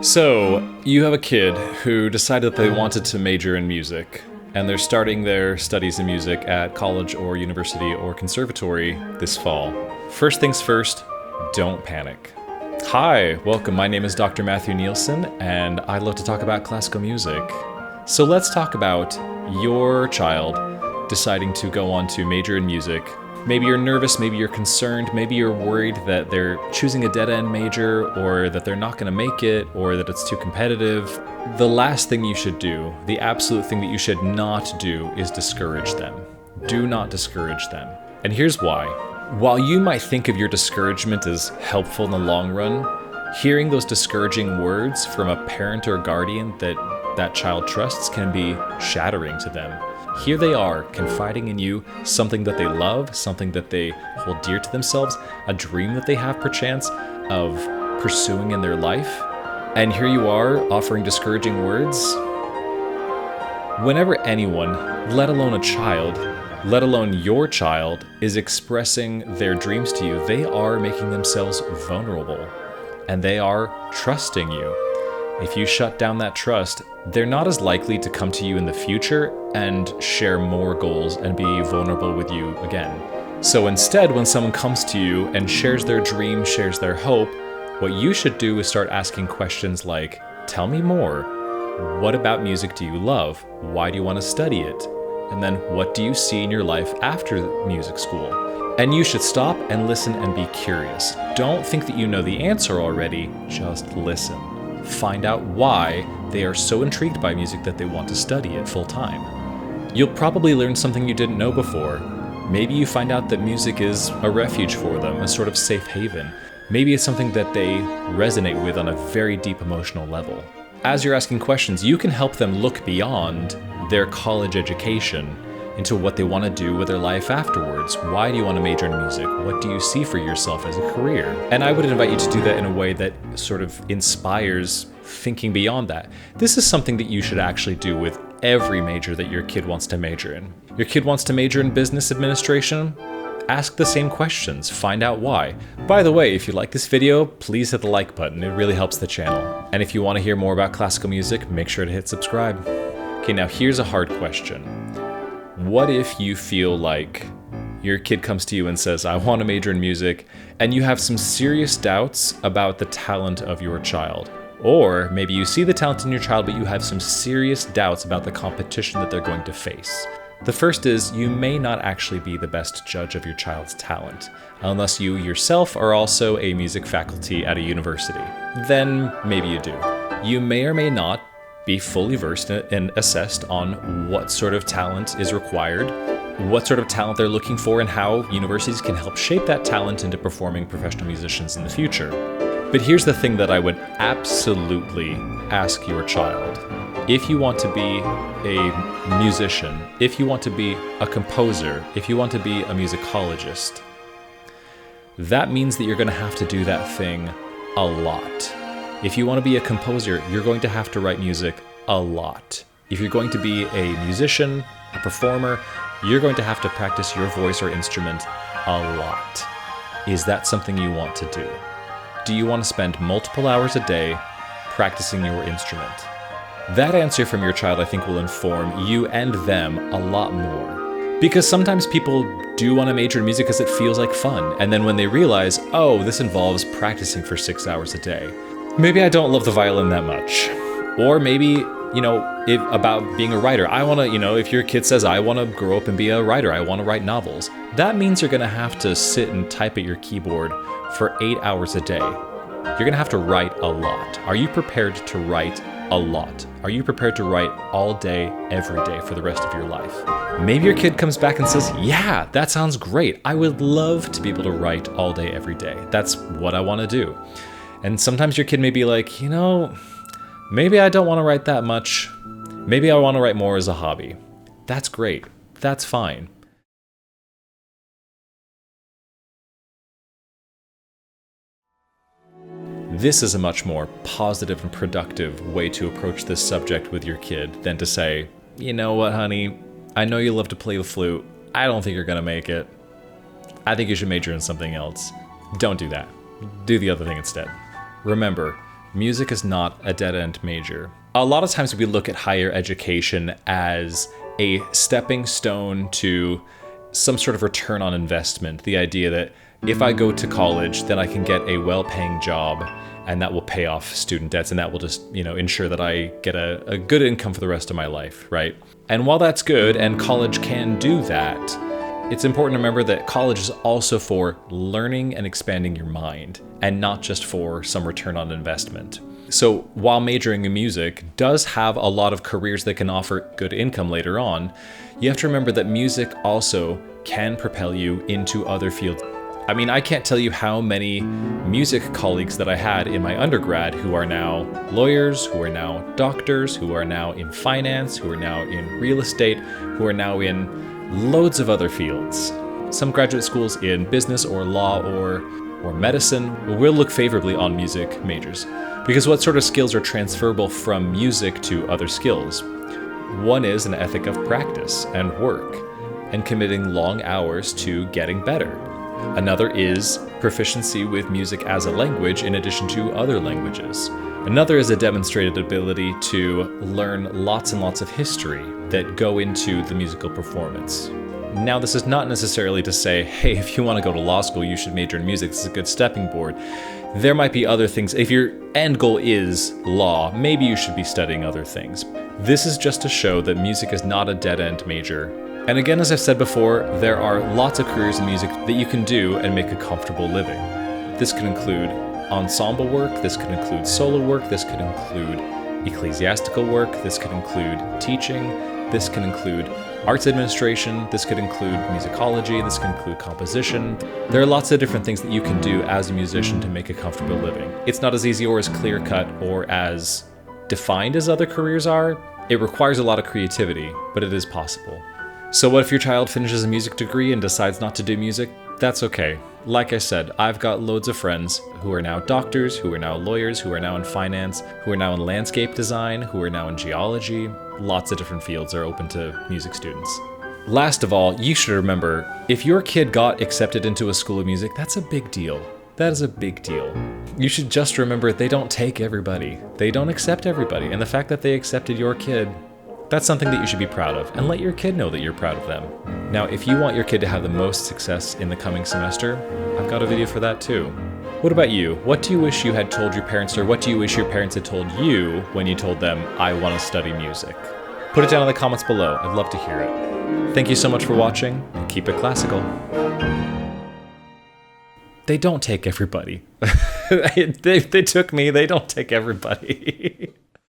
So, you have a kid who decided that they wanted to major in music, and they're starting their studies in music at college or university or conservatory this fall. First things first, don't panic. Hi, welcome. My name is Dr. Matthew Nielsen, and I love to talk about classical music. So let's talk about your child deciding to go on to major in music. Maybe you're nervous, maybe you're concerned, maybe you're worried that they're choosing a dead-end major, or that they're not going to make it, or that it's too competitive. The last thing you should do, the absolute thing that you should not do, is discourage them. Do not discourage them. And here's why. While you might think of your discouragement as helpful in the long run, hearing those discouraging words from a parent or guardian that child trusts can be shattering to them. Here they are, confiding in you something that they love, something that they hold dear to themselves, a dream that they have perchance of pursuing in their life. And here you are, offering discouraging words. Whenever anyone, let alone a child, let alone your child, is expressing their dreams to you, they are making themselves vulnerable, and they are trusting you. If you shut down that trust, they're not as likely to come to you in the future and share more goals and be vulnerable with you again. So instead, when someone comes to you and shares their dream, shares their hope, what you should do is start asking questions like, tell me more. What about music do you love? Why do you want to study it? And then what do you see in your life after music school? And you should stop and listen and be curious. Don't think that you know the answer already, just listen. Find out why they are so intrigued by music that they want to study it full time. You'll probably learn something you didn't know before. Maybe you find out that music is a refuge for them, a sort of safe haven. Maybe it's something that they resonate with on a very deep emotional level. As you're asking questions, you can help them look beyond their college education into what they want to do with their life afterwards. Why do you want to major in music? What do you see for yourself as a career? And I would invite you to do that in a way that sort of inspires thinking beyond that. This is something that you should actually do with every major that your kid wants to major in. Your kid wants to major in business administration? Ask the same questions, find out why. By the way, if you like this video, please hit the like button, it really helps the channel. And if you want to hear more about classical music, make sure to hit subscribe. Okay, now here's a hard question. What if you feel like your kid comes to you and says, I want to major in music, and you have some serious doubts about the talent of your child? Or maybe you see the talent in your child, but you have some serious doubts about the competition that they're going to face. The first is, you may not actually be the best judge of your child's talent, unless you yourself are also a music faculty at a university. Then maybe you do. You may or may not be fully versed and assessed on what sort of talent is required, what sort of talent they're looking for, and how universities can help shape that talent into performing professional musicians in the future. But here's the thing that I would absolutely ask your child. If you want to be a musician, if you want to be a composer, if you want to be a musicologist, that means that you're going to have to do that thing a lot. If you want to be a composer, you're going to have to write music a lot. If you're going to be a musician, a performer, you're going to have to practice your voice or instrument a lot. Is that something you want to do? Do you want to spend multiple hours a day practicing your instrument? That answer from your child, I think, will inform you and them a lot more. Because sometimes people do want to major in music because it feels like fun. And then when they realize, oh, this involves practicing for 6 hours a day. Maybe I don't love the violin that much. Or maybe, about being a writer. I want to, if your kid says, I want to grow up and be a writer, I want to write novels. That means you're going to have to sit and type at your keyboard for 8 hours a day. You're going to have to write a lot. Are you prepared to write a lot? Are you prepared to write all day, every day for the rest of your life? Maybe your kid comes back and says, yeah, that sounds great. I would love to be able to write all day, every day. That's what I want to do. And sometimes your kid may be like, maybe I don't want to write that much. Maybe I want to write more as a hobby. That's great. That's fine. This is a much more positive and productive way to approach this subject with your kid than to say, you know what, honey, I know you love to play the flute. I don't think you're going to make it. I think you should major in something else. Don't do that. Do the other thing instead. Remember, music is not a dead-end major. A lot of times we look at higher education as a stepping stone to some sort of return on investment. The idea that if I go to college, then I can get a well-paying job and that will pay off student debts and that will just, ensure that I get a good income for the rest of my life, right? And while that's good and college can do that, it's important to remember that college is also for learning and expanding your mind and not just for some return on investment. So while majoring in music does have a lot of careers that can offer good income later on, you have to remember that music also can propel you into other fields. I mean, I can't tell you how many music colleagues that I had in my undergrad who are now lawyers, who are now doctors, who are now in finance, who are now in real estate, who are now in loads of other fields. Some graduate schools in business or law or medicine will look favorably on music majors, because what sort of skills are transferable from music to other skills? One is an ethic of practice and work, and committing long hours to getting better. Another is proficiency with music as a language in addition to other languages. Another is a demonstrated ability to learn lots and lots of history that go into the musical performance. Now, this is not necessarily to say, hey, if you want to go to law school, you should major in music. This is a good stepping board. There might be other things. If your end goal is law, maybe you should be studying other things. This is just to show that music is not a dead-end major. And again, as I've said before, there are lots of careers in music that you can do and make a comfortable living. This could include ensemble work, this could include solo work, this could include ecclesiastical work, this could include teaching, this can include arts administration, this could include musicology, this can include composition. There are lots of different things that you can do as a musician to make a comfortable living. It's not as easy or as clear-cut or as defined as other careers are. It requires a lot of creativity, but it is possible. So what if your child finishes a music degree and decides not to do music? That's okay. Like I said, I've got loads of friends who are now doctors, who are now lawyers, who are now in finance, who are now in landscape design, who are now in geology. Lots of different fields are open to music students. Last of all, you should remember, if your kid got accepted into a school of music, that's a big deal. That is a big deal. You should just remember they don't take everybody. They don't accept everybody. And the fact that they accepted your kid, that's something that you should be proud of, and let your kid know that you're proud of them. Now, if you want your kid to have the most success in the coming semester, I've got a video for that too. What about you? What do you wish you had told your parents, or what do you wish your parents had told you when you told them, I want to study music? Put it down in the comments below. I'd love to hear it. Thank you so much for watching, and keep it classical. They don't take everybody. They took me, they don't take everybody.